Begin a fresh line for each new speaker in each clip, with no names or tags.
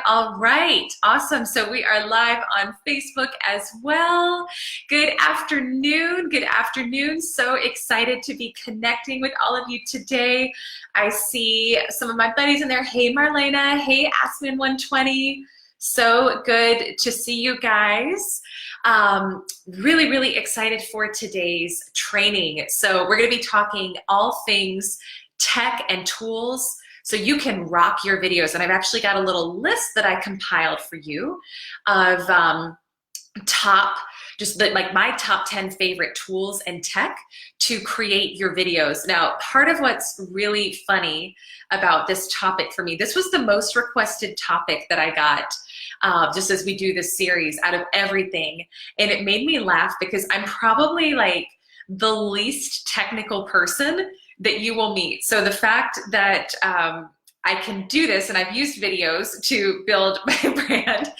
All right. Awesome. So we are live on Facebook as well. Good afternoon. Good afternoon. So excited to be connecting with all of you today. I see some of my buddies in there. Hey, Marlena. Hey, Asman120. So good to see you guys. Really, really excited for today's training. So we're going to be talking all things tech and tools so you can rock your videos. And I've actually got a little list that I compiled for you of my top 10 favorite tools and tech to create your videos. Now, part of what's really funny about this topic for me, this was the most requested topic that I got just as we do this series out of everything. And it made me laugh because I'm probably like the least technical person that you will meet. So the fact that I can do this, and I've used videos to build my brand,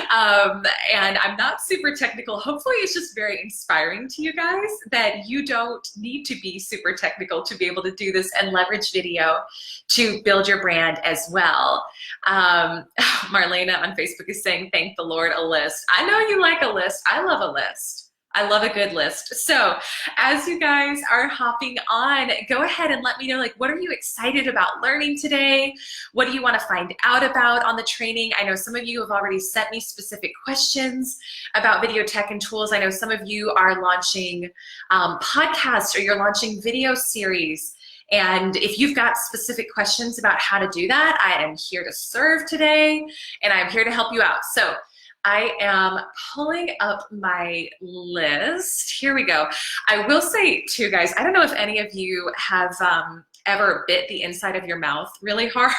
and I'm not super technical. Hopefully it's just very inspiring to you guys that you don't need to be super technical to be able to do this and leverage video to build your brand as well. Marlena on Facebook is saying, thank the Lord, a list. I know you like a list. I love a list. I love a good list. So as you guys are hopping on, go ahead and let me know, like, what are you excited about learning today? What do you want to find out about on the training? I know some of you have already sent me specific questions about video tech and tools. I know some of you are launching podcasts or you're launching video series. And if you've got specific questions about how to do that, I am here to serve today, and I'm here to help you out. So I am pulling up my list. Here we go. I will say too, guys, I don't know if any of you have ever bit the inside of your mouth really hard,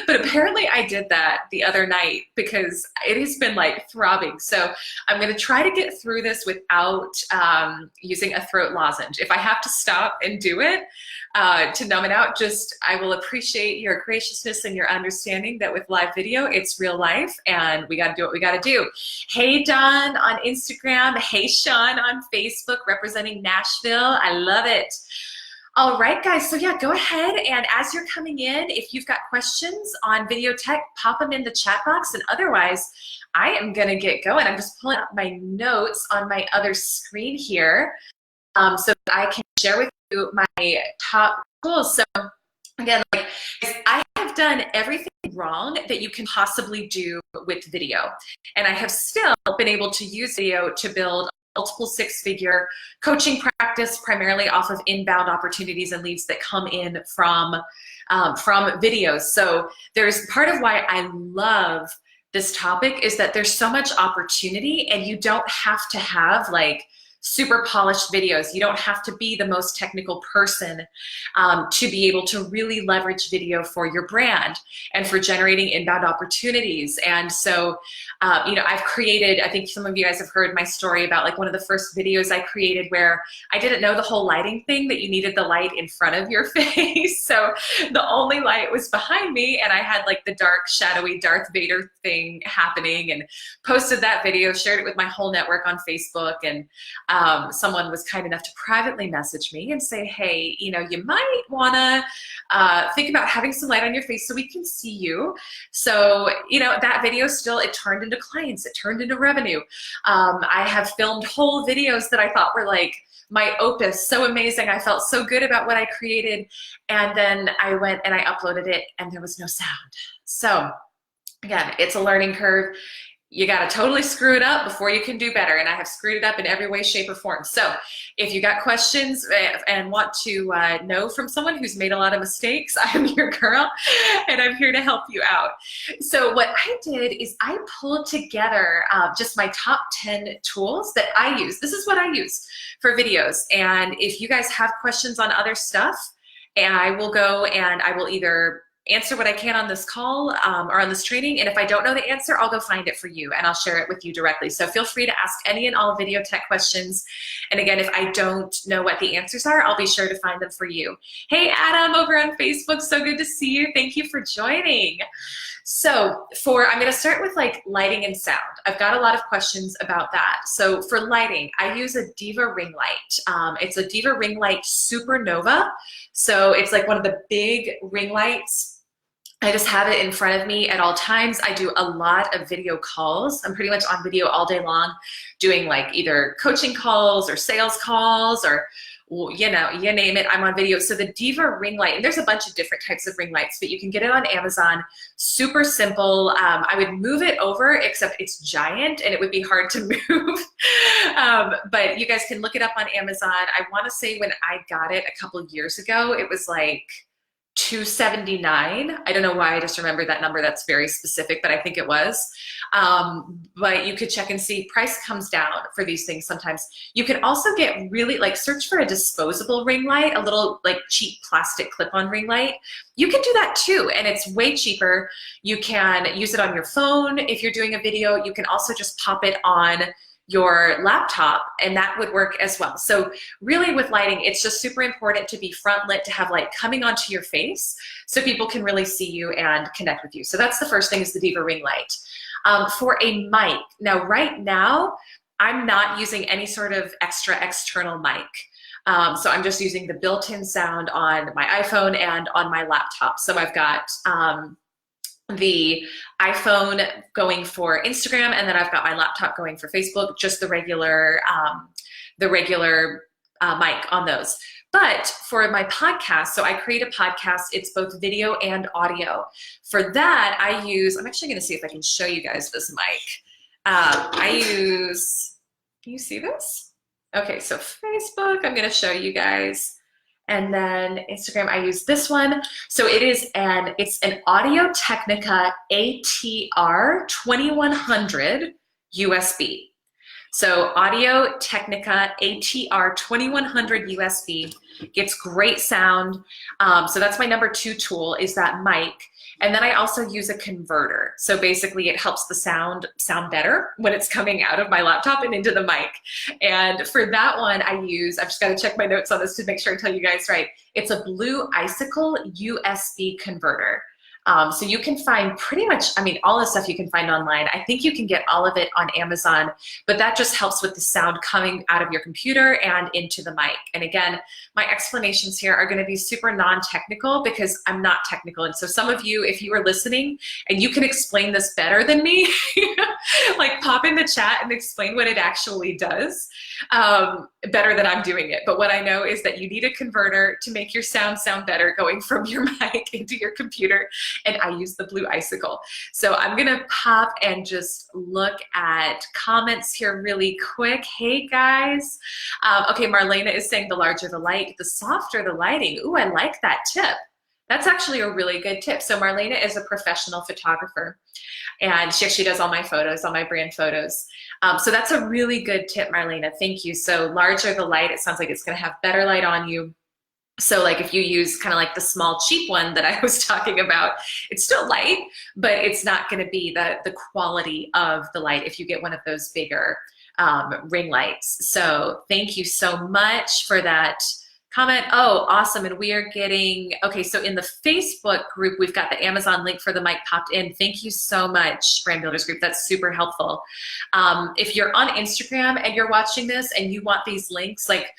but apparently I did that the other night because it has been like throbbing. So I'm gonna try to get through this without using a throat lozenge. If I have to stop and do it to numb it out, I will appreciate your graciousness and your understanding that with live video, it's real life and we gotta do what we gotta do. Hey, Don on Instagram. Hey, Sean on Facebook, representing Nashville. I love it. All right, guys, so yeah, go ahead, and as you're coming in, if you've got questions on video tech, pop them in the chat box, and otherwise, I am gonna get going. I'm just pulling up my notes on my other screen here so that I can share with you my top tools. So again, like, I have done everything wrong that you can possibly do with video, and I have still been able to use video to build multiple six-figure coaching practice, primarily off of inbound opportunities and leads that come in from videos. So there's part of why I love this topic is that there's so much opportunity, and you don't have to have like super polished videos. You don't have to be the most technical person to be able to really leverage video for your brand and for generating inbound opportunities. And so, you know, I've created, I think some of you guys have heard my story about like one of the first videos I created where I didn't know the whole lighting thing, that you needed the light in front of your face. So the only light was behind me, and I had like the dark, shadowy Darth Vader thing happening, and posted that video, shared it with my whole network on Facebook, and someone was kind enough to privately message me and say, hey, you know, you might want to think about having some light on your face so we can see you. So, you know, that video still, it turned into clients, it turned into revenue. I have filmed whole videos that I thought were like my opus, so amazing. I felt so good about what I created. And then I went and I uploaded it and there was no sound. So again, it's a learning curve. You got to totally screw it up before you can do better. And I have screwed it up in every way, shape, or form. So if you got questions and want to know from someone who's made a lot of mistakes, I'm your girl, and I'm here to help you out. So what I did is I pulled together just my top 10 tools that I use. This is what I use for videos. And if you guys have questions on other stuff, and I will go and I will either answer what I can on this call or on this training. And if I don't know the answer, I'll go find it for you and I'll share it with you directly. So feel free to ask any and all video tech questions. And again, if I don't know what the answers are, I'll be sure to find them for you. Hey, Adam over on Facebook. So good to see you. Thank you for joining. So I'm going to start with like lighting and sound. I've got a lot of questions about that. So for lighting, I use a Diva ring light. It's a Diva ring light Supernova. So it's like one of the big ring lights I just have it in front of me at all times. I do a lot of video calls. I'm pretty much on video all day long, doing like either coaching calls or sales calls or, you know, you name it, I'm on video. So the Diva ring light, and there's a bunch of different types of ring lights, but you can get it on Amazon. Super simple. I would move it over, except it's giant and it would be hard to move. But you guys can look it up on Amazon. I want to say when I got it a couple years ago, it was like $279. I don't know why I just remember that number. That's very specific, but I think it was. But you could check and see. Price comes down for these things sometimes. You can also get really, like, search for a disposable ring light, a little like cheap plastic clip-on ring light. You can do that too, and it's way cheaper. You can use it on your phone if you're doing a video. You can also just pop it on your laptop, and that would work as well. So really with lighting, it's just super important to be front lit, to have light coming onto your face so people can really see you and connect with you. So that's the first thing, is the Diva ring light. For a mic, right now, I'm not using any sort of extra external mic. So I'm just using the built-in sound on my iPhone and on my laptop. So I've got the iPhone going for Instagram, and then I've got my laptop going for Facebook, just the regular mic on those. But for my podcast, so I create a podcast, it's both video and audio. For that, I use, I'm actually gonna see if I can show you guys this mic. I use, can you see this? Okay, so Facebook, I'm gonna show you guys. And then Instagram, I use this one. So it's an Audio-Technica ATR 2100 USB. So Audio-Technica ATR 2100 USB gets great sound. So that's my number 2 tool, is that mic. And then I also use a converter. So basically it helps the sound better when it's coming out of my laptop and into the mic. And for that one, I've just got to check my notes on this to make sure I tell you guys right. It's a Blue Icicle USB converter. So you can find pretty much, all the stuff you can find online. I think you can get all of it on Amazon, but that just helps with the sound coming out of your computer and into the mic. And again, my explanations here are going to be super non-technical because I'm not technical. And so some of you, if you are listening and you can explain this better than me, like pop in the chat and explain what it actually does, better than I'm doing it. But what I know is that you need a converter to make your sound better going from your mic into your computer. And I use the Blue Icicle. So I'm gonna pop and just look at comments here really quick. Hey guys. Okay, Marlena is saying the larger the light, the softer the lighting. Ooh, I like that tip. That's actually a really good tip. So Marlena is a professional photographer, and she actually does all my photos, all my brand photos. So that's a really good tip, Marlena. Thank you. So larger the light, it sounds like it's gonna have better light on you. So like if you use kind of like the small cheap one that I was talking about, it's still light, but it's not going to be the quality of the light if you get one of those bigger ring lights. So thank you so much for that comment. Oh, awesome. And we are getting, okay, so in the Facebook group, we've got the Amazon link for the mic popped in. Thank you so much, Brand Builders Group. That's super helpful. If you're on Instagram and you're watching this and you want these links, like,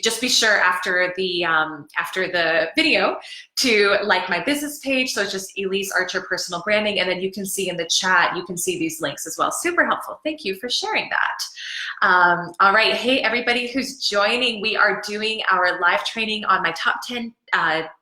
just be sure after the video to like my business page. So it's just Elise Archer Personal Branding, and then you can see in the chat, you can see these links as well. Super helpful. Thank you for sharing that. All right. Hey, everybody who's joining, we are doing our live training on my top 10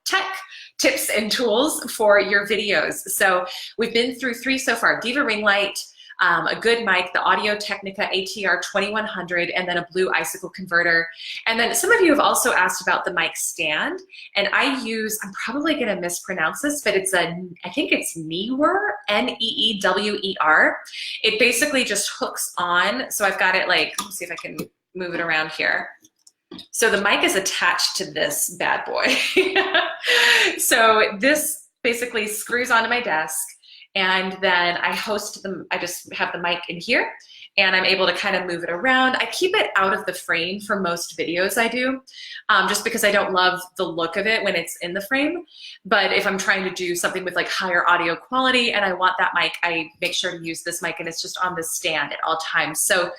tech tips and tools for your videos. So we've been through 3 so far: Diva ring light, a good mic, the Audio-Technica ATR 2100, and then a Blue Icicle converter. And then some of you have also asked about the mic stand, and I use, I'm probably gonna mispronounce this, but I think it's Neewer, N-E-E-W-E-R. It basically just hooks on. So I've got it like, let me see if I can move it around here. So the mic is attached to this bad boy. So this basically screws onto my desk, and then I just have the mic in here, and I'm able to kind of move it around. I keep it out of the frame for most videos I do, just because I don't love the look of it when it's in the frame. But if I'm trying to do something with like higher audio quality and I want that mic, I make sure to use this mic, and it's just on the stand at all times. So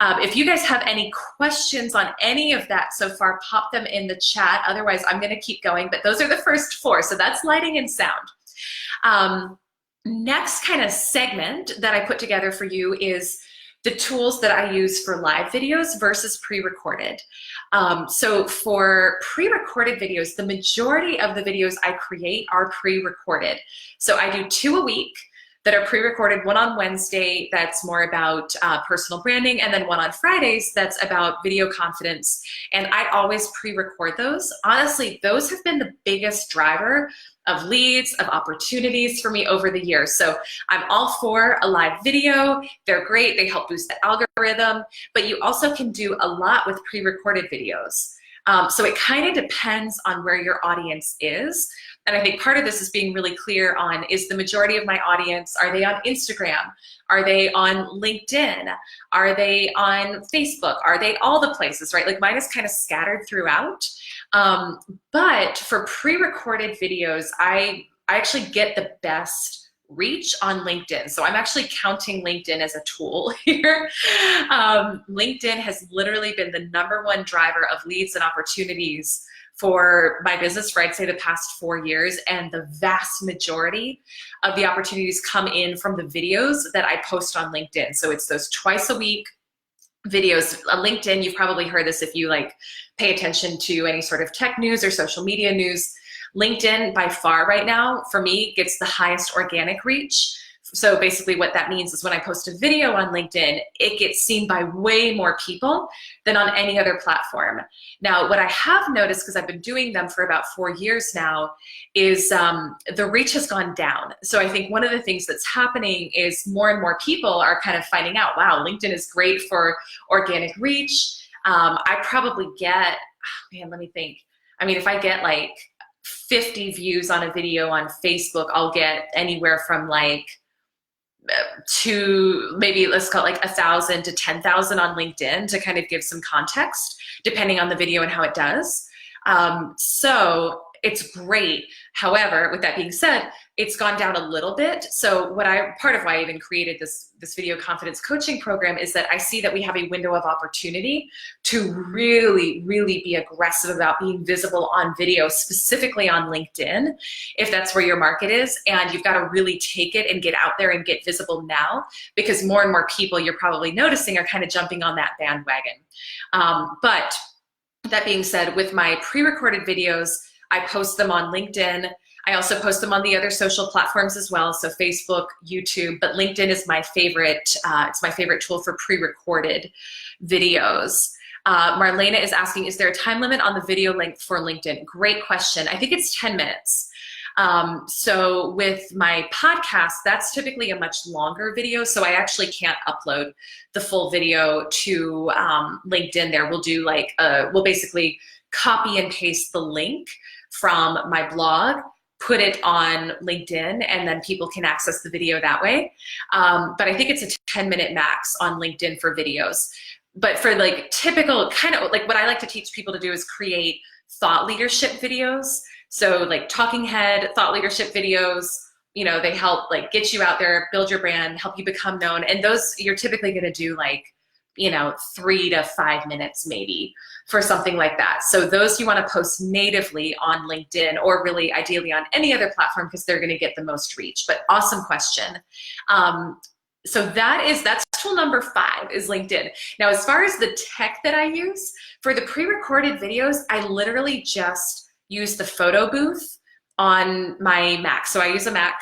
if you guys have any questions on any of that so far, pop them in the chat. Otherwise, I'm gonna keep going, but those are the first 4. So that's lighting and sound. Next kind of segment that I put together for you is the tools that I use for live videos versus pre-recorded. So for pre-recorded videos, the majority of the videos I create are pre-recorded. So I do 2 a week that are pre-recorded, one on Wednesday that's more about personal branding, and then one on Fridays that's about video confidence. And I always pre-record those. Honestly, those have been the biggest driver of leads, of opportunities for me over the years. So I'm all for a live video. They're great. They help boost the algorithm, but you also can do a lot with pre-recorded videos. So it kind of depends on where your audience is. And I think part of this is being really clear on, is the majority of my audience, are they on Instagram? Are they on LinkedIn? Are they on Facebook? Are they all the places, right? Like mine is kind of scattered throughout. But for pre-recorded videos, I actually get the best reach on LinkedIn. So I'm actually counting LinkedIn as a tool here. LinkedIn has literally been the #1 driver of leads and opportunities for my business for, I'd say, the past 4 years. And the vast majority of the opportunities come in from the videos that I post on LinkedIn. So it's those twice a week videos. On LinkedIn, you've probably heard this if you like pay attention to any sort of tech news or social media news. LinkedIn by far right now, for me, gets the highest organic reach. So basically what that means is when I post a video on LinkedIn, it gets seen by way more people than on any other platform. Now, what I have noticed, because I've been doing them for about 4 years now, is the reach has gone down. So I think one of the things that's happening is more and more people are kind of finding out, wow, LinkedIn is great for organic reach. I probably get, man, let me think. I mean, if I get like 50 views on a video on Facebook, I'll get anywhere from like to maybe, let's call it like 1,000 to 10,000 on LinkedIn to kind of give some context, depending on the video and how it does. So it's great. However, with that being said, it's gone down a little bit. So part of why I even created this video confidence coaching program is that I see that we have a window of opportunity to really, really be aggressive about being visible on video, specifically on LinkedIn, if that's where your market is. And you've got to really take it and get out there and get visible now, because more and more people, you're probably noticing, are kind of jumping on that bandwagon. But that being said, with my pre-recorded videos, I post them on LinkedIn. I also post them on the other social platforms as well, so Facebook, YouTube, but LinkedIn is my favorite. It's my favorite tool for pre-recorded videos. Marlena is asking, is there a time limit on the video length for LinkedIn? Great question. I think it's 10 minutes. So with my podcast, that's typically a much longer video, so I actually can't upload the full video to LinkedIn there. We'll do like, we'll basically copy and paste the link from my blog, put it on LinkedIn, and then people can access the video that way. But I think it's a 10-minute max on LinkedIn for videos. But for like typical, kind of like what I like to teach people to do is create thought leadership videos. So like talking head, thought leadership videos, you know, they help like get you out there, build your brand, help you become known. And those you're typically gonna do like, you know, 3 to 5 minutes maybe for something like that. So those you want to post natively on LinkedIn, or really ideally on any other platform, because they're going to get the most reach. But awesome question. So that's tool number 5 is LinkedIn. Now, as far as the tech that I use for the pre-recorded videos, I literally just use the photo booth on my Mac. So I use a Mac.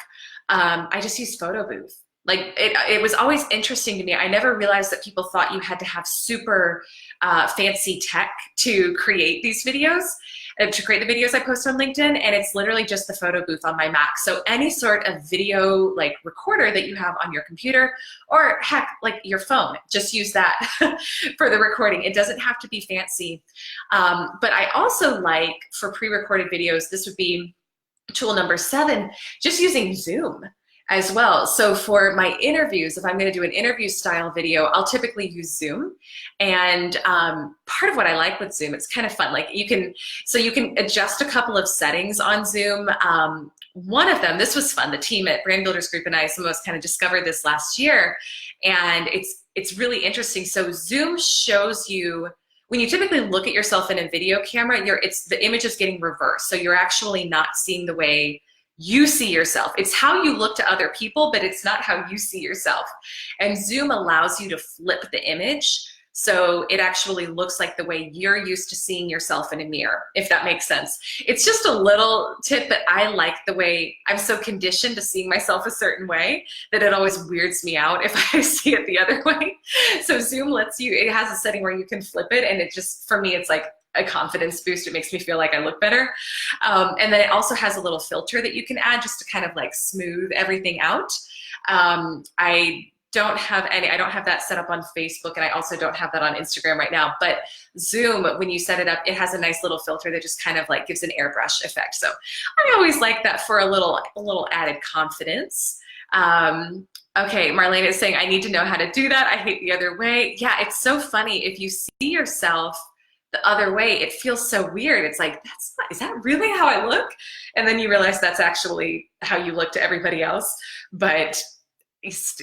I just use photo booth. Like it was always interesting to me. I never realized that people thought you had to have super fancy tech to create these videos, to create the videos I post on LinkedIn, and it's literally just the photo booth on my Mac. So any sort of video like recorder that you have on your computer, or heck, like your phone, just use that for the recording. It doesn't have to be fancy. But I also like, for pre-recorded videos, this would be tool number 7, just using Zoom as well. So for my interviews, if I'm going to do an interview style video, I'll typically use Zoom. And part of what I like with Zoom, it's kind of fun. Like you can adjust a couple of settings on Zoom. One of them, this was fun. The team at Brand Builders Group and I, some of us kind of discovered this last year, and it's really interesting. So Zoom shows you, when you typically look at yourself in a video camera, the image is getting reversed. So you're actually not seeing the way you see yourself. It's how you look to other people, but it's not how you see yourself. And Zoom allows you to flip the image so it actually looks like the way you're used to seeing yourself in a mirror, if that makes sense. It's just a little tip, but I like the way I'm so conditioned to seeing myself a certain way that it always weirds me out if I see it the other way. So Zoom lets you, it has a setting where you can flip it, and it just, for me, it's like a confidence boost. It makes me feel like I look better. And then it also has a little filter that you can add just to kind of like smooth everything out. I don't have that set up on Facebook, and I also don't have that on Instagram right now. But Zoom, when you set it up, it has a nice little filter that just kind of like gives an airbrush effect. So I always like that for a little added confidence. Okay, Marlene is saying, I need to know how to do that. I hate the other way. Yeah, it's so funny. If you see yourself the other way, it feels so weird. It's like, is that really how I look? And then you realize that's actually how you look to everybody else. But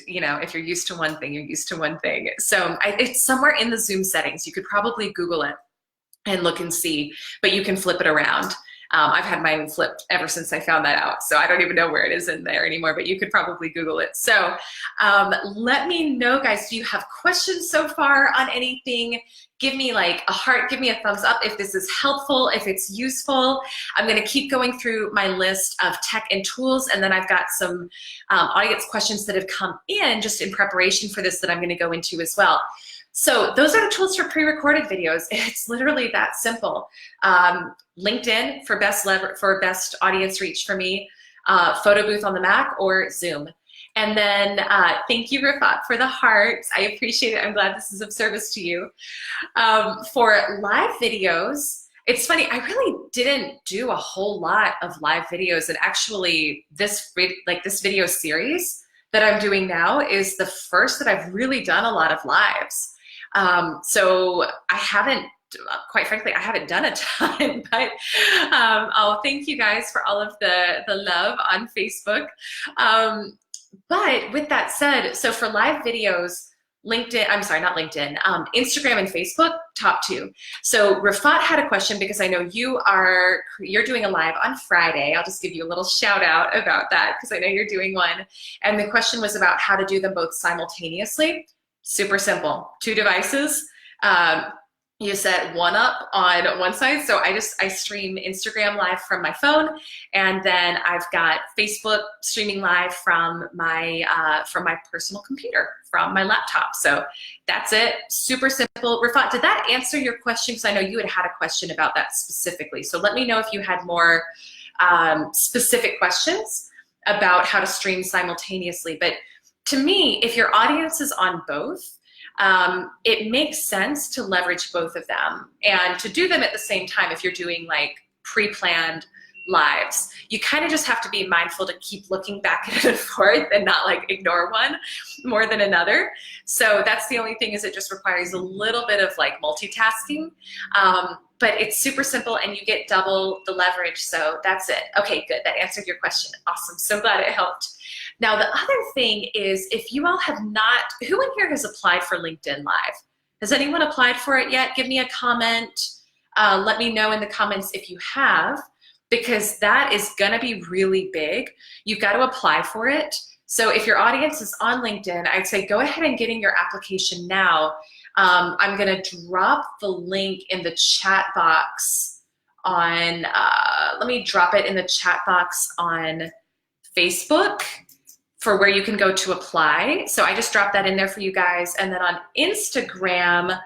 you know, if you're used to one thing, you're used to one thing. So it's somewhere in the Zoom settings. You could probably Google it and look and see, but you can flip it around. I've had mine flipped ever since I found that out, so I don't even know where it is in there anymore, but you could probably Google it. So let me know, guys, do you have questions so far on anything? Give me like a heart, give me a thumbs up if this is helpful, if it's useful. I'm gonna keep going through my list of tech and tools, and then I've got some audience questions that have come in just in preparation for this that I'm gonna go into as well. So those are the tools for pre-recorded videos. It's literally that simple. LinkedIn for best audience reach for me, Photo Booth on the Mac, or Zoom. And then thank you, Rafat, for the hearts. I appreciate it. I'm glad this is of service to you. For live videos, it's funny, I really didn't do a whole lot of live videos, and actually this video series that I'm doing now is the first that I've really done a lot of lives. So I haven't, quite frankly, I haven't done a ton, but oh, thank you guys for all of the love on Facebook. But with that said, so for live videos, LinkedIn, I'm sorry, not LinkedIn, Instagram and Facebook, top two. So Rafat had a question, because I know you're doing a live on Friday. I'll just give you a little shout out about that, because I know you're doing one. And the question was about how to do them both simultaneously. Super simple, 2 devices. You set one up on one side. So I stream Instagram live from my phone, and then I've got Facebook streaming live from my personal computer, from my laptop. So that's it, super simple. Rafat, did that answer your question? Because I know you had a question about that specifically. So let me know if you had more specific questions about how to stream simultaneously. But to me, if your audience is on both, it makes sense to leverage both of them and to do them at the same time. If you're doing like pre-planned lives, you kind of just have to be mindful to keep looking back and forth and not like ignore one more than another. So that's the only thing, is it just requires a little bit of like multitasking, but it's super simple and you get double the leverage. So that's it. Okay, good. That answered your question. Awesome. So glad it helped. Now, the other thing is, if you all have not, who in here has applied for LinkedIn Live? Has anyone applied for it yet? Give me a comment. Let me know in the comments if you have, because that is gonna be really big. You've got to apply for it. So if your audience is on LinkedIn, I'd say go ahead and get in your application now. I'm gonna drop the link in the chat box on, let me drop it in the chat box on Facebook for where you can go to apply. So I just dropped that in there for you guys. And then on Instagram,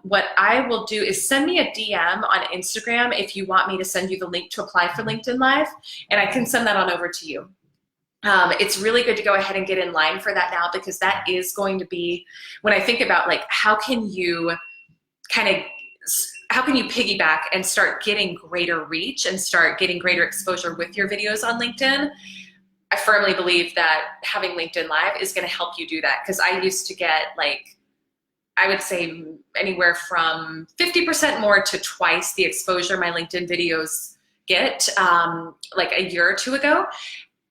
what I will do is send me a DM on Instagram if you want me to send you the link to apply for LinkedIn Live, and I can send that on over to you. It's really good to go ahead and get in line for that now, because that is going to be, when I think about like, how can you piggyback and start getting greater reach and start getting greater exposure with your videos on LinkedIn? I firmly believe that having LinkedIn Live is going to help you do that, because I used to get like, I would say anywhere from 50% more to twice the exposure my LinkedIn videos get like a year or two ago.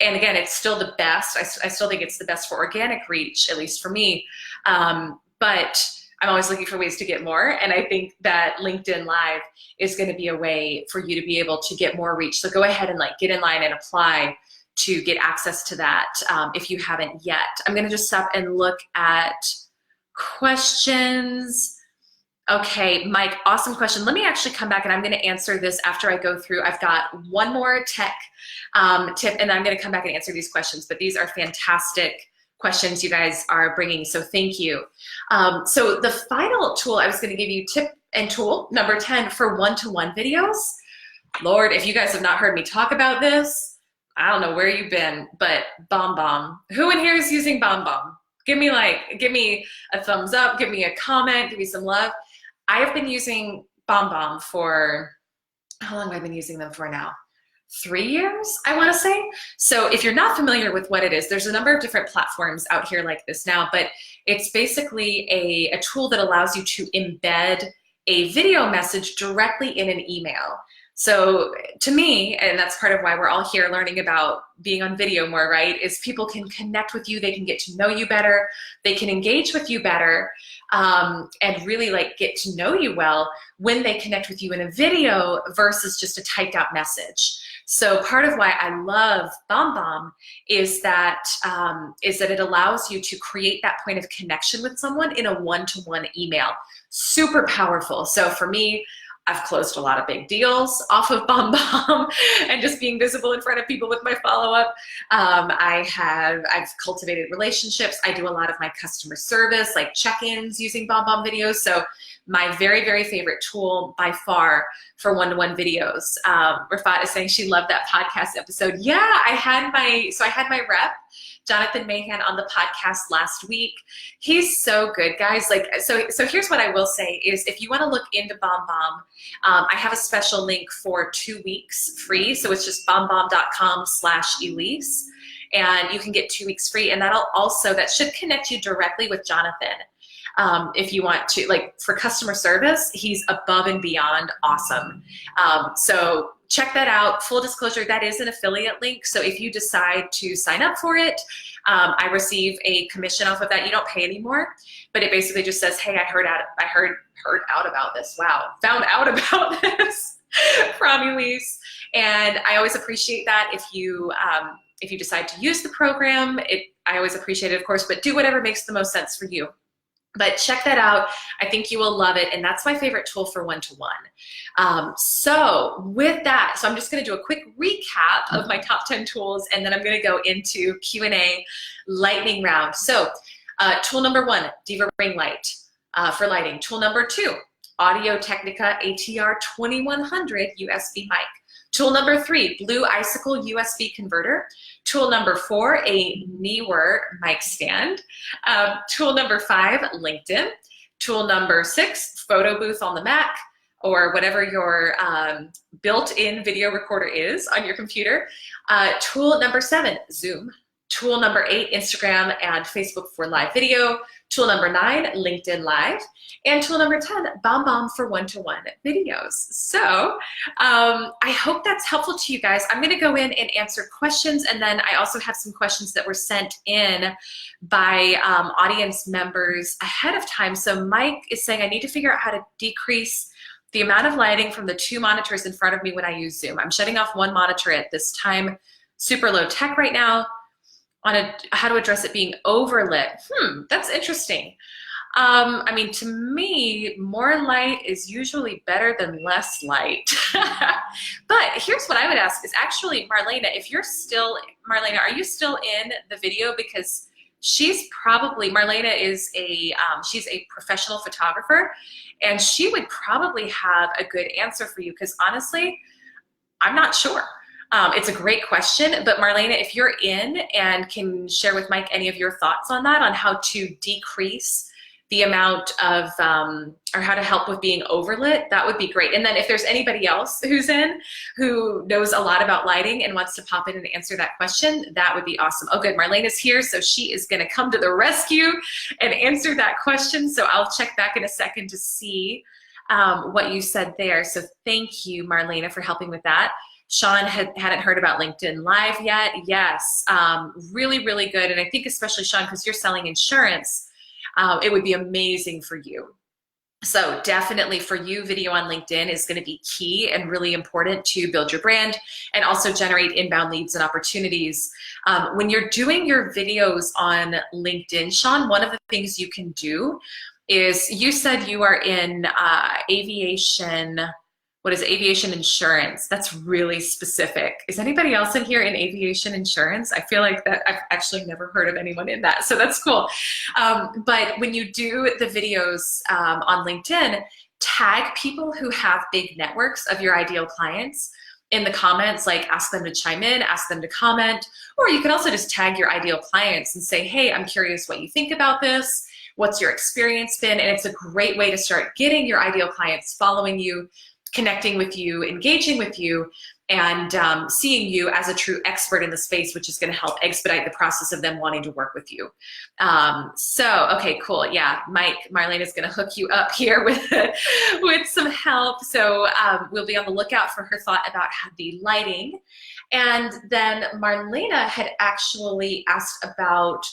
And again, it's still the best. I still think it's the best for organic reach, at least for me. But I'm always looking for ways to get more. And I think that LinkedIn Live is going to be a way for you to be able to get more reach. So go ahead and like get in line and apply to get access to that if you haven't yet. I'm going to just stop and look at questions. Okay, Mike, awesome question. Let me actually come back and I'm going to answer this after I go through. I've got one more tech tip and I'm going to come back and answer these questions, but these are fantastic questions you guys are bringing, so thank you. So the final tool I was going to give you, tip and tool number 10 for one-to-one videos. Lord, if you guys have not heard me talk about this, I don't know where you've been, but BombBomb. Who in here is using BombBomb? Give me a thumbs up, give me a comment, give me some love. I have been using BombBomb for, how long have I been using them for now? 3 years, I want to say. So if you're not familiar with what it is, there's a number of different platforms out here like this now, but it's basically a tool that allows you to embed a video message directly in an email. So to me, and that's part of why we're all here learning about being on video more, right, is people can connect with you, they can get to know you better, they can engage with you better, and really like get to know you well when they connect with you in a video versus just a typed out message. So part of why I love BombBomb is that it allows you to create that point of connection with someone in a one-to-one email. Super powerful. So for me, I've closed a lot of big deals off of BombBomb and just being visible in front of people with my follow-up. I've cultivated relationships. I do a lot of my customer service, like check-ins using BombBomb videos. So my very, very favorite tool by far for one-to-one videos. Rafat is saying she loved that podcast episode. Yeah, I had my rep, Jonathan Mahan, on the podcast last week. He's so good, guys. So here's what I will say is if you want to look into BombBomb, I have a special link for 2 weeks free. So it's just bombbomb.com/Elise. And you can get 2 weeks free. And that should connect you directly with Jonathan. If you want to, like for customer service, he's above and beyond awesome. So check that out. Full disclosure, that is an affiliate link. So if you decide to sign up for it, I receive a commission off of that. You don't pay anymore, but it basically just says, hey, I heard out about this. Wow. Found out about this from Elise. And I always appreciate that if you decide to use the program. I always appreciate it, of course, but do whatever makes the most sense for you. But check that out. I think you will love it. And that's my favorite tool for one-to-one. So with that, I'm just going to do a quick recap of my top 10 tools, and then I'm going to go into Q&A lightning round. So tool number 1, Diva Ring Light for lighting. Tool number 2, Audio Technica ATR 2100 USB mic. Tool number 3, Blue Icicle USB converter. Tool number 4, a Neewer mic stand. Tool number 5, LinkedIn. Tool number 6, photo booth on the Mac or whatever your built-in video recorder is on your computer. Tool number 7, Zoom. Tool number 8, Instagram and Facebook for live video. Tool number 9, LinkedIn Live. And tool number 10, BombBomb for one-to-one videos. So I hope that's helpful to you guys. I'm going to go in and answer questions, and then I also have some questions that were sent in by audience members ahead of time. So Mike is saying, I need to figure out how to decrease the amount of lighting from the 2 monitors in front of me when I use Zoom. I'm shutting off 1 monitor at this time. Super low tech right now. On how to address it being overlit. That's interesting. I mean, to me, more light is usually better than less light. But here's what I would ask is actually, Marlena, Marlena, are you still in the video? Because Marlena is she's a professional photographer, and she would probably have a good answer for you, because honestly, I'm not sure. It's a great question, but Marlena, if you're in and can share with Mike any of your thoughts on that, on how to decrease the amount of, or how to help with being overlit, that would be great. And then if there's anybody else who's in who knows a lot about lighting and wants to pop in and answer that question, that would be awesome. Oh good, Marlena's here, so she is gonna come to the rescue and answer that question. So I'll check back in a second to see what you said there. So thank you, Marlena, for helping with that. Sean hadn't heard about LinkedIn Live yet. Yes, really, really good. And I think especially, Sean, because you're selling insurance, it would be amazing for you. So definitely for you, video on LinkedIn is going to be key and really important to build your brand and also generate inbound leads and opportunities. When you're doing your videos on LinkedIn, Sean, one of the things you can do is, you said you are in aviation. What is aviation insurance? That's really specific. Is anybody else in here in aviation insurance? I feel like that I've actually never heard of anyone in that, so that's cool. But when you do the videos on LinkedIn, tag people who have big networks of your ideal clients in the comments, like ask them to chime in, ask them to comment, or you can also just tag your ideal clients and say, hey, I'm curious what you think about this. What's your experience been? And it's a great way to start getting your ideal clients following you, connecting with you, engaging with you, and seeing you as a true expert in the space, which is going to help expedite the process of them wanting to work with you. Okay, cool. Yeah, Marlene is going to hook you up here with some help. So we'll be on the lookout for her thought about the lighting. And then Marlena had actually asked about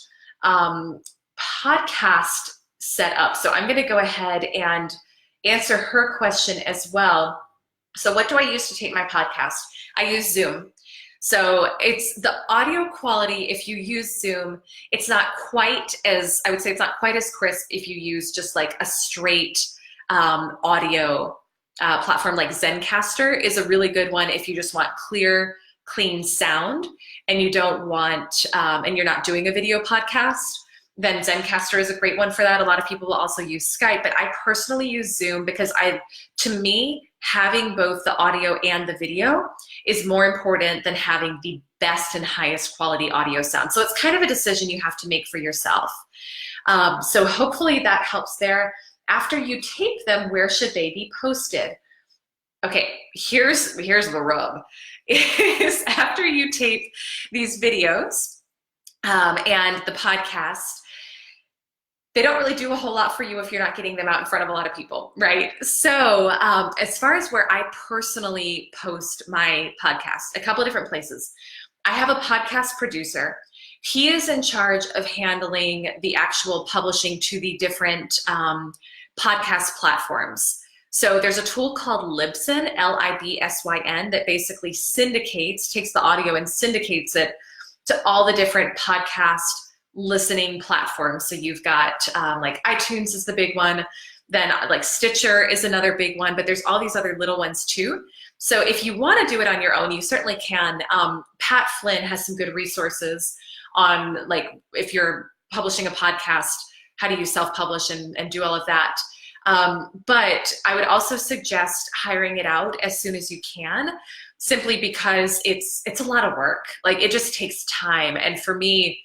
podcast setup. So I'm going to go ahead and answer her question as well. So what do I use to tape my podcast? I use Zoom. So it's the audio quality. If you use Zoom, it's not quite as, I would say it's not quite as crisp if you use just like a straight audio platform. Like Zencastr is a really good one if you just want clear, clean sound and you don't want, and you're not doing a video podcast. Then Zencastr is a great one for that. A lot of people will also use Skype, but I personally use Zoom because to me, having both the audio and the video is more important than having the best and highest quality audio sound. So it's kind of a decision you have to make for yourself. So hopefully that helps there. After you tape them, where should they be posted? Okay, here's the rub. Is after you tape these videos and the podcast, they don't really do a whole lot for you if you're not getting them out in front of a lot of people, right? So as far as where I personally post my podcast, a couple of different places. I have a podcast producer. He is in charge of handling the actual publishing to the different podcast platforms. So there's a tool called Libsyn, Libsyn, that basically takes the audio and syndicates it to all the different podcast listening platforms. So you've got like iTunes is the big one, then like Stitcher is another big one, but there's all these other little ones too. So if you want to do it on your own, you certainly can. Pat Flynn has some good resources on, like, if you're publishing a podcast, how do you self-publish and do all of that. But I would also suggest hiring it out as soon as you can, simply because it's a lot of work. Like, it just takes time. And for me,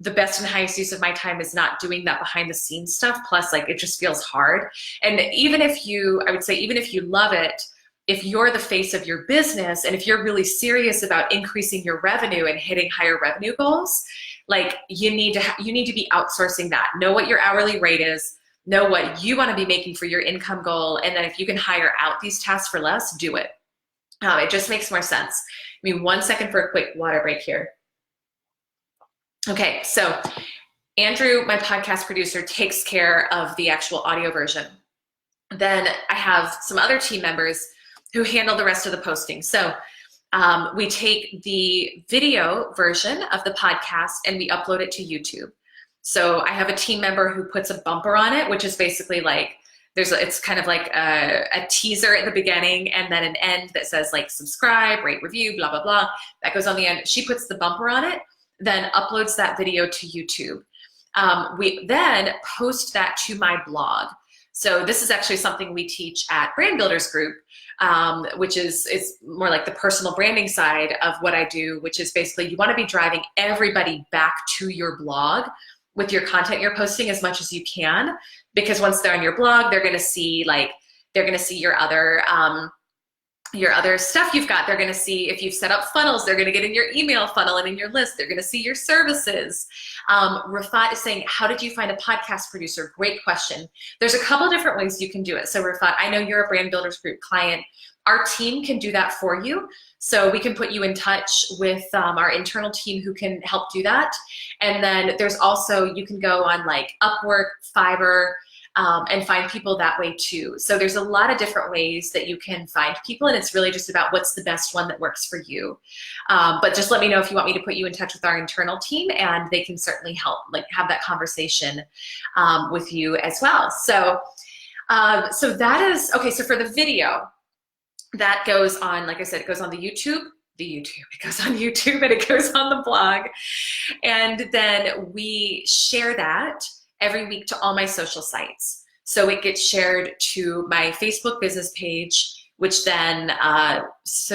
the best and highest use of my time is not doing that behind the scenes stuff. Plus, like, it just feels hard. And even if you love it, if you're the face of your business and if you're really serious about increasing your revenue and hitting higher revenue goals, like, you need to be outsourcing that. Know what your hourly rate is, know what you want to be making for your income goal. And then if you can hire out these tasks for less, do it. It just makes more sense. I mean, 1 second for a quick water break here. Okay, so Andrew, my podcast producer, takes care of the actual audio version. Then I have some other team members who handle the rest of the posting. So we take the video version of the podcast and we upload it to YouTube. So I have a team member who puts a bumper on it, which is basically like, it's kind of like a teaser at the beginning and then an end that says like subscribe, rate, review, blah, blah, blah. That goes on the end. She puts the bumper on it, then uploads that video to YouTube. We then post that to my blog. So this is actually something we teach at Brand Builders Group, which is more like the personal branding side of what I do, which is basically you want to be driving everybody back to your blog with your content you're posting as much as you can, because once they're on your blog, they're going to see your other your other stuff you've got. They're going to see if you've set up funnels. They're going to get in your email funnel and in your list. They're going to see your services. Rafat is saying, how did you find a podcast producer? Great question. There's a couple different ways you can do it. So Rafat, I know you're a Brand Builders Group client. Our team can do that for you. So we can put you in touch with our internal team who can help do that. And then there's also, you can go on like Upwork, Fiverr, and find people that way too. So there's a lot of different ways that you can find people, and it's really just about what's the best one that works for you. But just let me know if you want me to put you in touch with our internal team, and they can certainly help like have that conversation with you as well. So, so that is, okay, so for the video, that goes on, like I said, it goes on it goes on YouTube and it goes on the blog. And then we share that every week to all my social sites. So it gets shared to my Facebook business page, which then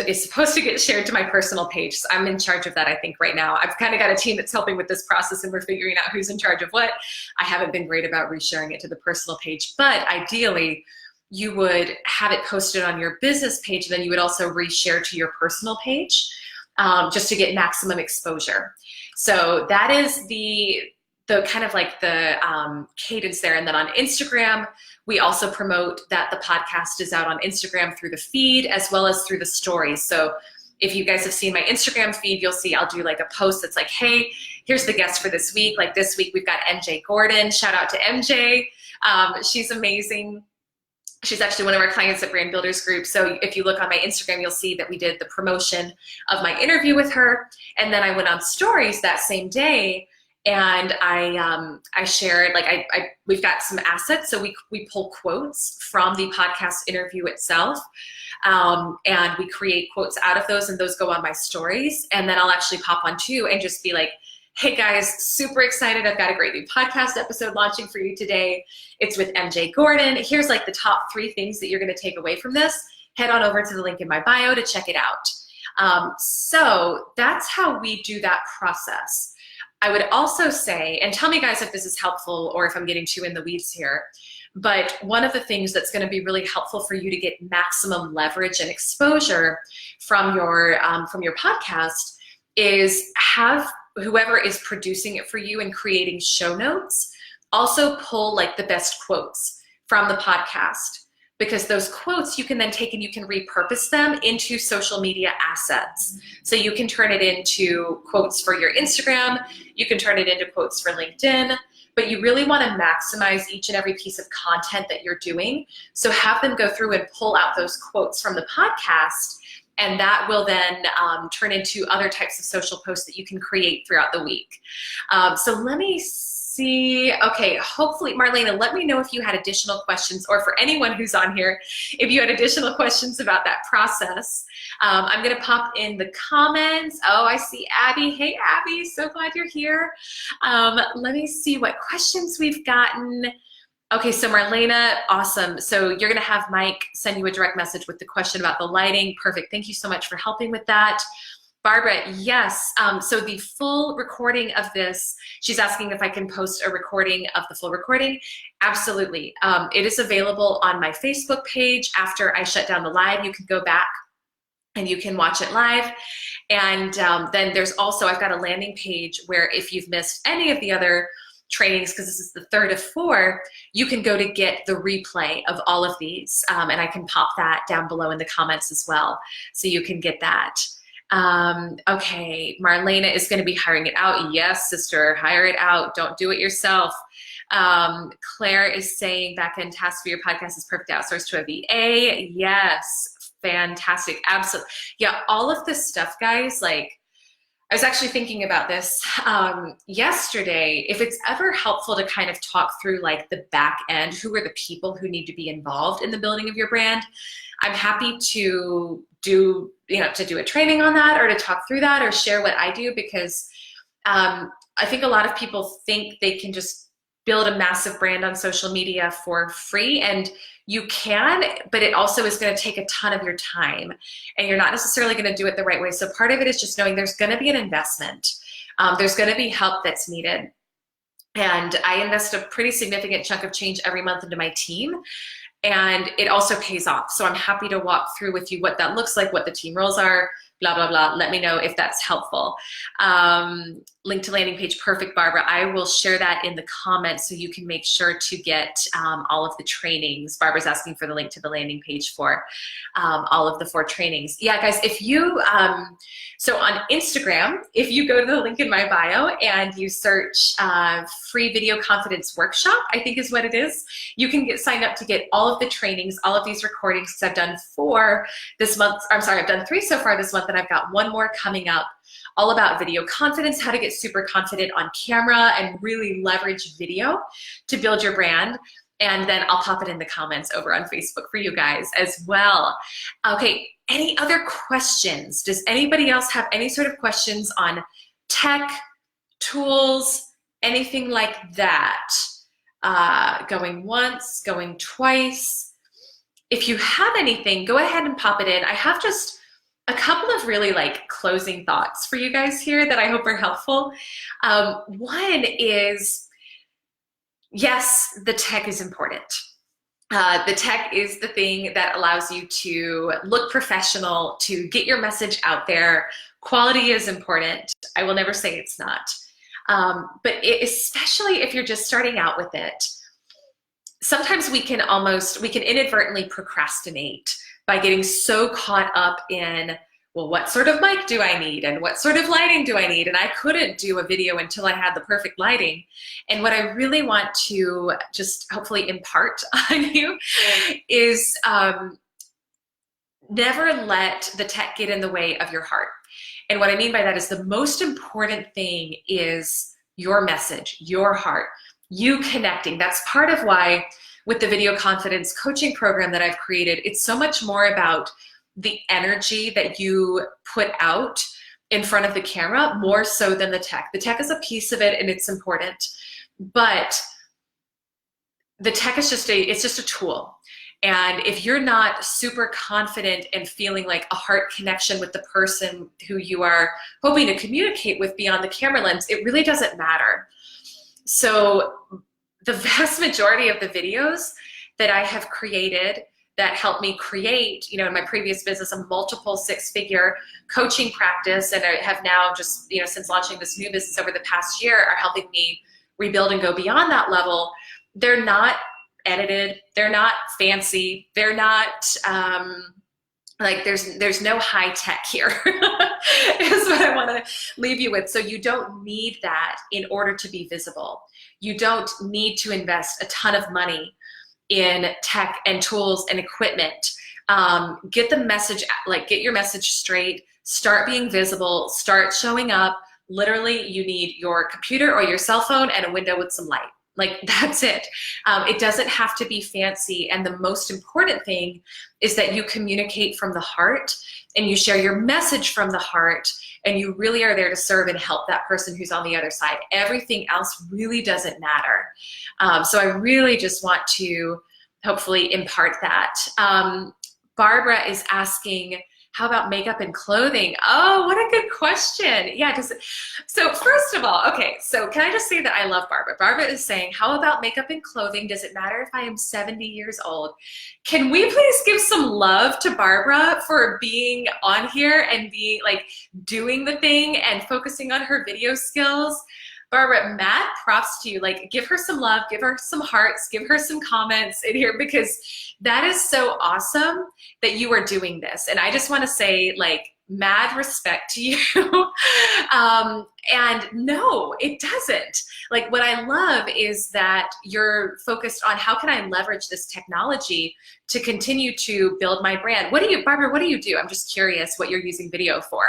is supposed to get shared to my personal page. So I'm in charge of that, I think, right now. I've kind of got a team that's helping with this process, and we're figuring out who's in charge of what. I haven't been great about resharing it to the personal page, but ideally, you would have it posted on your business page, and then you would also reshare to your personal page just to get maximum exposure. So that is the kind of like the cadence there. And then on Instagram, we also promote that the podcast is out on Instagram through the feed as well as through the stories. So if you guys have seen my Instagram feed, you'll see I'll do like a post that's like, hey, here's the guest for this week. Like this week, we've got MJ Gordon. Shout out to MJ. She's amazing. She's actually one of our clients at Brand Builders Group. So if you look on my Instagram, you'll see that we did the promotion of my interview with her. And then I went on stories that same day, and I shared, like we've got some assets. So we pull quotes from the podcast interview itself. And we create quotes out of those, and those go on my stories. And then I'll actually pop on too and just be like, hey guys, super excited. I've got a great new podcast episode launching for you today. It's with MJ Gordon. Here's like the top 3 things that you're going to take away from this. Head on over to the link in my bio to check it out. So that's how we do that process. I would also say, and tell me guys if this is helpful or if I'm getting too in the weeds here, but one of the things that's going to be really helpful for you to get maximum leverage and exposure from your podcast is have whoever is producing it for you and creating show notes also pull like the best quotes from the podcast, because those quotes you can then take and you can repurpose them into social media assets. So you can turn it into quotes for your Instagram, you can turn it into quotes for LinkedIn, but you really want to maximize each and every piece of content that you're doing. So have them go through and pull out those quotes from the podcast, and that will then turn into other types of social posts that you can create throughout the week. So let me see. Okay, hopefully, Marlena, let me know if you had additional questions, or for anyone who's on here, if you had additional questions about that process. I'm going to pop in the comments. Oh, I see Abby. Hey, Abby, so glad you're here. Let me see what questions we've gotten. Okay, so Marlena, awesome. So you're gonna have Mike send you a direct message with the question about the lighting. Perfect, thank you so much for helping with that. Barbara, yes, so the full recording of this, she's asking if I can post a recording of the full recording. Absolutely, it is available on my Facebook page. After I shut down the live, you can go back and you can watch it live. And then there's also, I've got a landing page where if you've missed any of the other trainings, because this is the 3rd of 4, you can go to get the replay of all of these, and I can pop that down below in the comments as well, so you can get that. Okay, Marlena is going to be hiring it out. Yes, sister, hire it out. Don't do it yourself. Claire is saying back-end tasks for your podcast is perfect outsourced to a VA. Yes, fantastic, absolutely. Yeah, all of this stuff, guys, like, I was actually thinking about this yesterday. If it's ever helpful to kind of talk through like the back end, who are the people who need to be involved in the building of your brand, I'm happy to do a training on that, or to talk through that, or share what I do, because I think a lot of people think they can just build a massive brand on social media for free, and you can, but it also is going to take a ton of your time, and you're not necessarily going to do it the right way. So part of it is just knowing there's going to be an investment. There's going to be help that's needed. And I invest a pretty significant chunk of change every month into my team. and it also pays off. So I'm happy to walk through with you what that looks like, what the team roles are, blah, blah, blah. Let me know if that's helpful. Link to landing page, perfect, Barbara. I will share that in the comments so you can make sure to get all of the trainings. Barbara's asking for the link to the landing page for all of the 4 trainings. Yeah, guys, if you, so on Instagram, if you go to the link in my bio and you search free video confidence workshop, I think is what it is, you can get signed up to get all of the trainings, all of these recordings, because I've done 4 this month. I'm sorry, I've done 3 so far this month, and I've got 1 more coming up, all about video confidence, how to get super confident on camera and really leverage video to build your brand. And then I'll pop it in the comments over on Facebook for you guys as well. Okay, any other questions? Does anybody else have any sort of questions on tech, tools, anything like that? Going once, going twice. If you have anything, go ahead and pop it in. I have just a couple of really like closing thoughts for you guys here that I hope are helpful. One is, yes, the tech is important. The tech is the thing that allows you to look professional, to get your message out there. Quality is important. I will never say it's not. But especially if you're just starting out with it, sometimes we can inadvertently procrastinate by getting so caught up in, well, what sort of mic do I need? And what sort of lighting do I need? And I couldn't do a video until I had the perfect lighting. And what I really want to just hopefully impart on you is never let the tech get in the way of your heart. And what I mean by that is the most important thing is your message, your heart, you connecting. That's part of why with the video confidence coaching program that I've created, it's so much more about the energy that you put out in front of the camera more so than the tech. The tech is a piece of it and it's important, but the tech is just a tool. And if you're not super confident and feeling like a heart connection with the person who you are hoping to communicate with beyond the camera lens, it really doesn't matter. So the vast majority of the videos that I have created that helped me create, in my previous business, a multiple 6-figure coaching practice, and I have now just, since launching this new business over the past year, are helping me rebuild and go beyond that level. They're not edited, they're not fancy, they're not like there's no high tech here is what I want to leave you with. So you don't need that in order to be visible. You don't need to invest a ton of money in tech and tools and equipment. Get the message, get your message straight, start being visible, start showing up. Literally, you need your computer or your cell phone and a window with some light. That's it. It doesn't have to be fancy. And the most important thing is that you communicate from the heart and you share your message from the heart, and you really are there to serve and help that person who's on the other side. Everything else really doesn't matter. So I really just want to hopefully impart that. Barbara is asking, how about makeup and clothing? Oh, what a good question. Yeah, so first of all, okay, so can I just say that I love Barbara. Barbara is saying, how about makeup and clothing? Does it matter if I am 70 years old? Can we please give some love to Barbara for being on here and being doing the thing and focusing on her video skills? Barbara, mad props to you. Give her some love, give her some hearts, give her some comments in here, because that is so awesome that you are doing this. And I just want to say, mad respect to you. And no, it doesn't. What I love is that you're focused on how can I leverage this technology to continue to build my brand. Barbara, what do you do? I'm just curious what you're using video for.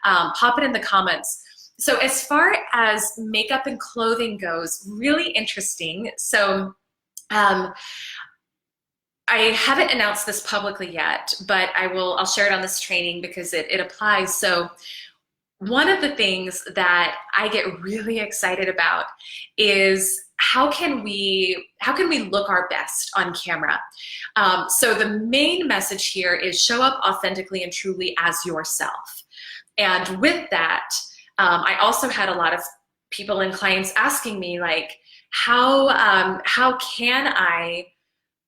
Pop it in the comments. So as far as makeup and clothing goes, really interesting. So I haven't announced this publicly yet, but I'll share it on this training because it applies. So one of the things that I get really excited about is how can we look our best on camera? So the main message here is show up authentically and truly as yourself. And with that, I also had a lot of people and clients asking me how can I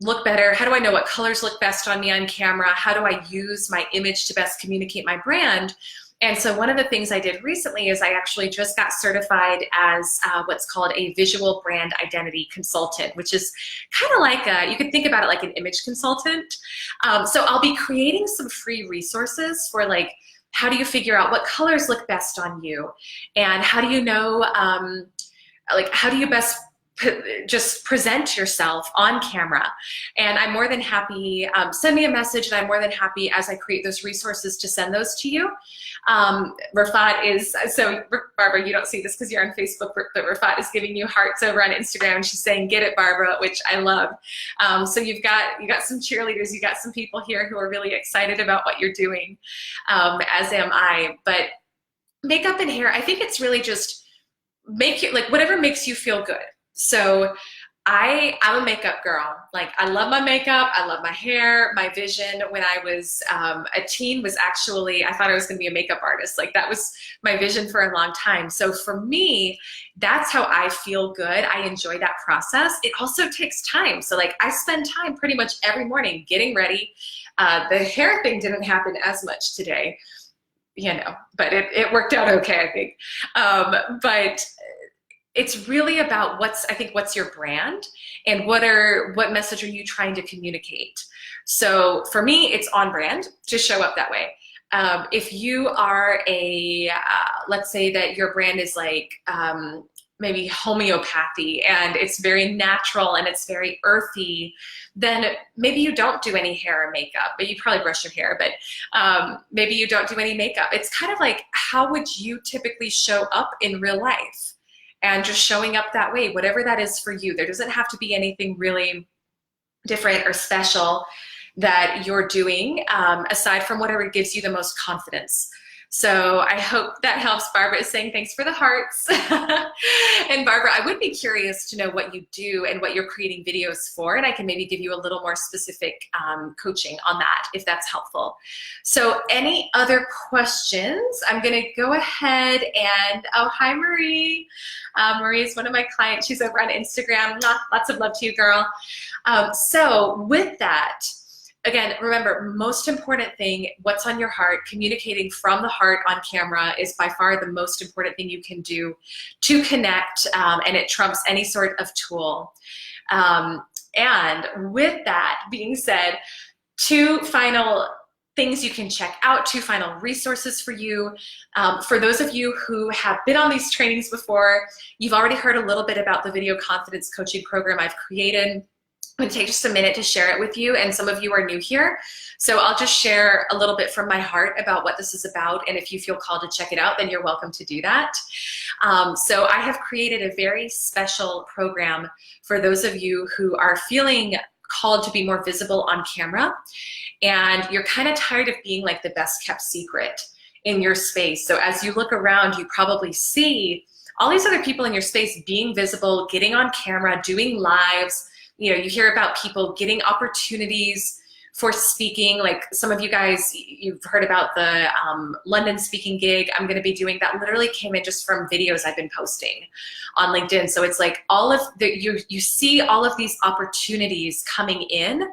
look better? How do I know what colors look best on me on camera? How do I use my image to best communicate my brand? And so one of the things I did recently is I actually just got certified as what's called a visual brand identity consultant, which is kind of like you could think about it like an image consultant. So I'll be creating some free resources for like, how do you figure out what colors look best on you? And how do you know, like, how do you best just present yourself on camera? And I'm more than happy, send me a message, and I'm more than happy as I create those resources to send those to you. Rafat is, so Barbara, you don't see this because you're on Facebook, but Rafat is giving you hearts over on Instagram, and she's saying, get it, Barbara, which I love. So you got some cheerleaders, you got some people here who are really excited about what you're doing, as am I. But makeup and hair, I think it's really just make you, like, whatever makes you feel good. So I'm a makeup girl. Like, I love my makeup. I love my hair. My vision when I was a teen was actually, I thought I was going to be a makeup artist. Like, that was my vision for a long time. So for me, that's how I feel good. I enjoy that process. It also takes time. So like, I spend time pretty much every morning getting ready. The hair thing didn't happen as much today, you know, but it worked out okay, I think. But it's really about what's your brand, and what message are you trying to communicate? So for me, it's on brand to show up that way. If you are let's say that your brand is like maybe homeopathy, and it's very natural and it's very earthy, then maybe you don't do any hair or makeup, but you probably brush your hair, but maybe you don't do any makeup. It's kind of like, how would you typically show up in real life? And just showing up that way, whatever that is for you. There doesn't have to be anything really different or special that you're doing, aside from whatever gives you the most confidence. So I hope that helps. Barbara is saying thanks for the hearts. And Barbara, I would be curious to know what you do and what you're creating videos for, and I can maybe give you a little more specific coaching on that if that's helpful. So any other questions? I'm gonna go ahead and, oh, hi Marie. Marie is one of my clients. She's over on Instagram. Lots of love to you, girl. So with that, again, remember, most important thing, what's on your heart, communicating from the heart on camera is by far the most important thing you can do to connect, and it trumps any sort of tool. And with that being said, two final things you can check out, two final resources for you. For those of you who have been on these trainings before, you've already heard a little bit about the video confidence coaching program I've created. I'm going to take just a minute to share it with you, and some of you are new here, so I'll just share a little bit from my heart about what this is about, and if you feel called to check it out, then you're welcome to do that. So I have created a very special program for those of you who are feeling called to be more visible on camera, and you're kind of tired of being like the best kept secret in your space. So as you look around, you probably see all these other people in your space being visible, getting on camera, doing lives. You know, you hear about people getting opportunities for speaking. Like some of you guys, you've heard about the London speaking gig I'm gonna be doing. That literally came in just from videos I've been posting on LinkedIn. So it's like all of you see all of these opportunities coming in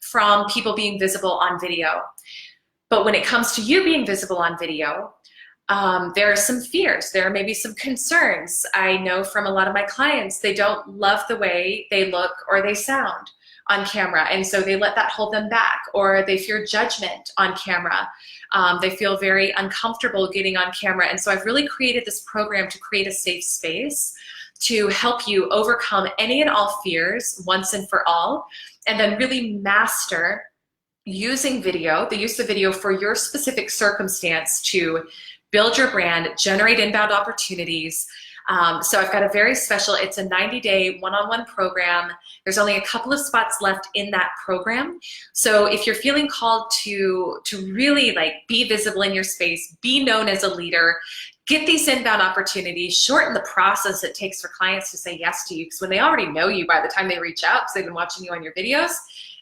from people being visible on video. But when it comes to you being visible on video, there are some fears, there are maybe some concerns. I know from a lot of my clients, they don't love the way they look or they sound on camera, and so they let that hold them back, or they fear judgment on camera. They feel very uncomfortable getting on camera, and so I've really created this program to create a safe space to help you overcome any and all fears once and for all, and then really master using video, the use of video for your specific circumstance to build your brand, generate inbound opportunities. So I've got a very special, it's a 90-day one-on-one program. There's only a couple of spots left in that program. So if you're feeling called to really like be visible in your space, be known as a leader, get these inbound opportunities, shorten the process it takes for clients to say yes to you, because when they already know you by the time they reach out, because they've been watching you on your videos,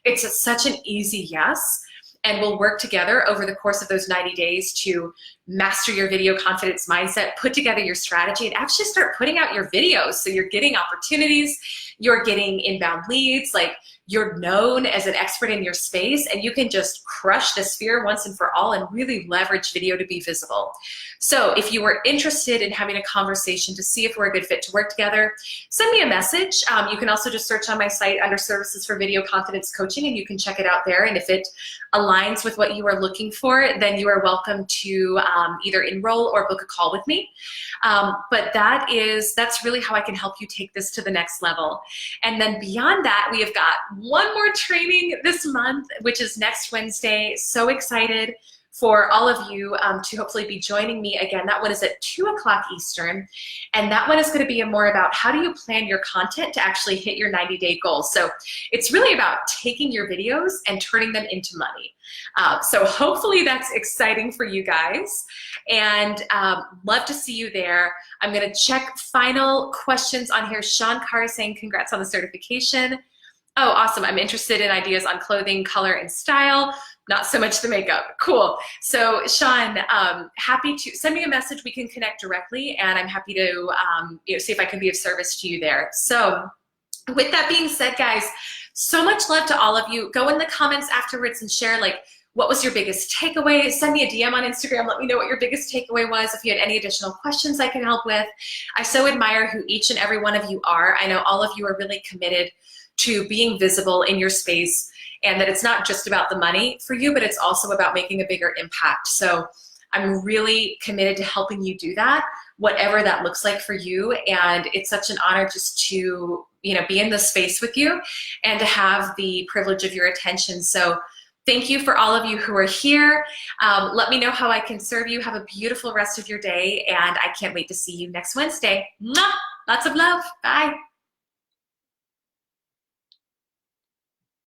it's such an easy yes. And we'll work together over the course of those 90 days to master your video confidence mindset, put together your strategy, and actually start putting out your videos. So you're getting opportunities, you're getting inbound leads, like you're known as an expert in your space and you can just crush the sphere once and for all and really leverage video to be visible. So if you were interested in having a conversation to see if we're a good fit to work together, send me a message. You can also just search on my site under Services for Video Confidence Coaching, and you can check it out there. And if it aligns with what you are looking for, then you are welcome to either enroll or book a call with me. But that's really how I can help you take this to the next level. And then beyond that, we have got one more training this month, which is next Wednesday. So excited for all of you to hopefully be joining me again. That one is at 2 o'clock Eastern. And that one is going to be more about how do you plan your content to actually hit your 90-day goals. So it's really about taking your videos and turning them into money. So hopefully that's exciting for you guys. And love to see you there. I'm going to check final questions on here. Sean Carr is saying congrats on the certification. Oh, awesome. I'm interested in ideas on clothing, color, and style. Not so much the makeup. Cool. So Sean, happy to send me a message. We can connect directly, and I'm happy to see if I can be of service to you there. So with that being said, guys, so much love to all of you. Go in the comments afterwards and share what was your biggest takeaway. Send me a DM on Instagram. Let me know what your biggest takeaway was. If you had any additional questions I can help with. I so admire who each and every one of you are. I know all of you are really committed to being visible in your space, and that it's not just about the money for you, but it's also about making a bigger impact. So I'm really committed to helping you do that, whatever that looks like for you. And it's such an honor just to be in this space with you and to have the privilege of your attention. So thank you for all of you who are here. Let me know how I can serve you. Have a beautiful rest of your day, and I can't wait to see you next Wednesday. Mwah! Lots of love. Bye.